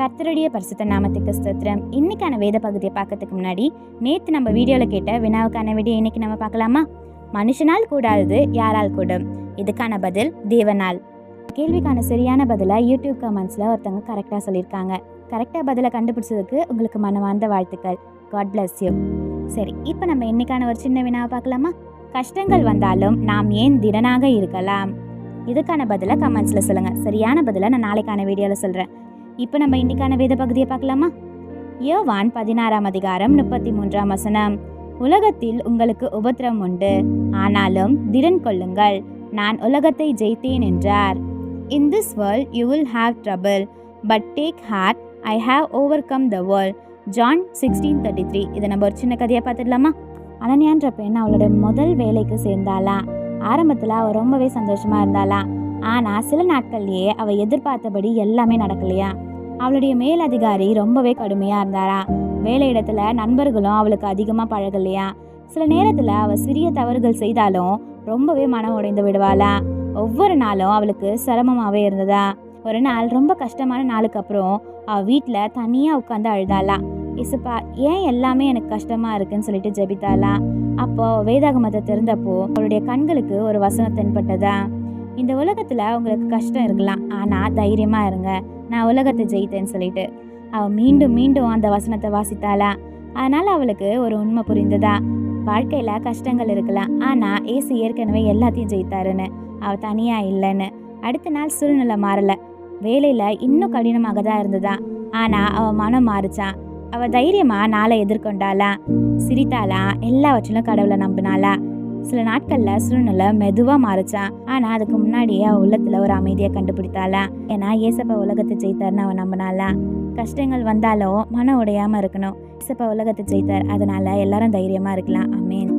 கர்த்தருடைய பரிசுத்த நாமத்துக்கு ஸ்தோத்திரம். இன்னைக்கான வேத பகுதியை பார்க்கறதுக்கு முன்னாடி நேற்று நம்ம வீடியோவில் கேட்ட வினாவுக்கான விடியை இன்னைக்கு நம்ம பார்க்கலாமா? மனுஷனால் கூடாதது யாரால் கூடும்? இதுக்கான பதில் தேவனால். கேள்விக்கான சரியான பதிலை யூடியூப் கமெண்ட்ஸில் ஒருத்தவங்க கரெக்டாக சொல்லியிருக்காங்க. கரெக்டாக பதிலை கண்டுபிடிச்சதுக்கு உங்களுக்கு மனமார்ந்த வாழ்த்துக்கள். God bless you. சரி, இப்போ நம்ம இன்னைக்கான ஒரு சின்ன வினாவை பார்க்கலாமா? கஷ்டங்கள் வந்தாலும் நாம் ஏன் திடனாக இருக்கலாம்? இதுக்கான பதிலை கமெண்ட்ஸில் சொல்லுங்கள். சரியான பதிலை நான் நாளைக்கான வீடியோவில் சொல்கிறேன். இப்போ நம்ம இன்னைக்கான வேத பகுதியை பார்க்கலாமா? யோவான் 16ஆம் அதிகாரம் 33ஆம் வசனம். உலகத்தில் உங்களுக்கு உபத்திரம் உண்டு, ஆனாலும் திடன் கொள்ளுங்கள், நான் உலகத்தை ஜெயித்தேன் என்றார். In this world you will have trouble, but take heart, I have overcome the world. John 16:33. இதை நம்ம ஒரு சின்ன கதையை பார்த்துடலாமா? அனன்யான்ற பெண் அவளோட முதல் வேலைக்கு சேர்ந்தாலாம். ஆரம்பத்தில் அவள் ரொம்பவே சந்தோஷமா இருந்தாலாம். ஆனால் சில நாட்கள்லேயே அவள் எதிர்பார்த்தபடி எல்லாமே நடக்கலையா. அவளுடைய மேலதிகாரி ரொம்பவே கடுமையாக இருந்தாரா. வேலையிடத்துல நண்பர்களும் அவளுக்கு அதிகமாக பழகலையா. சில நேரத்தில் அவள் சிறிய தவறுகள் செய்தாலும் ரொம்பவே மனம் உடைந்து விடுவாளா. ஒவ்வொரு நாளும் அவளுக்கு சிரமமாகவே இருந்ததா. ஒரு நாள் ரொம்ப கஷ்டமான நாளுக்கு அப்புறம் அவள் வீட்டில் தனியாக உட்காந்து அழுதாளா. இசுப்பா, ஏன் எல்லாமே எனக்கு கஷ்டமாக இருக்குன்னு சொல்லிட்டு ஜெபித்தாளா. அப்போ வேதாகமத்தை திறந்தப்போ அவளுடைய கண்களுக்கு ஒரு வசனம் தென்பட்டதா. இந்த உலகத்தில் உங்களுக்கு கஷ்டம் இருக்கலாம், ஆனால் தைரியமாக இருங்க, நான் உலகத்தை ஜெயித்தேன்னு சொல்லிட்டு. அவள் மீண்டும் மீண்டும் அந்த வசனத்தை வாசித்தாளா. அதனால் அவளுக்கு ஒரு உண்மை புரிந்ததா. வாழ்க்கையில் கஷ்டங்கள் இருக்கலாம், ஆனால் ஏசு ஏற்கனவே எல்லாத்தையும் ஜெயித்தாருன்னு, அவள் தனியாக இல்லைன்னு. அடுத்த நாள் சூழ்நிலை மாறலை. வேலையில் இன்னும் கடினமாக தான் இருந்ததா. ஆனால் அவள் மனம் மாறிச்சான். அவள் தைரியமாக நாளை எதிர்கொண்டாளா, சிரித்தாளா, எல்லாவற்றிலும் கடவுளை நம்பினாளா. சில நாட்களில் சூழ்நிலை மெதுவாக மாறிச்சான். ஆனால் அதுக்கு முன்னாடியே அவள் உள்ளத்தில் ஒரு அமைதியை கண்டுபிடித்தாளா. ஏன்னா ஏசப்பா உலகத்தை ஜெயித்தார்னு அவன் நம்பினாளா. கஷ்டங்கள் வந்தாலும் மனம் உடையாமல் இருக்கணும். ஏசப்பா உலகத்தை ஜெயித்தார், அதனால எல்லாரும் தைரியமாக இருக்கலாம். ஆமென்.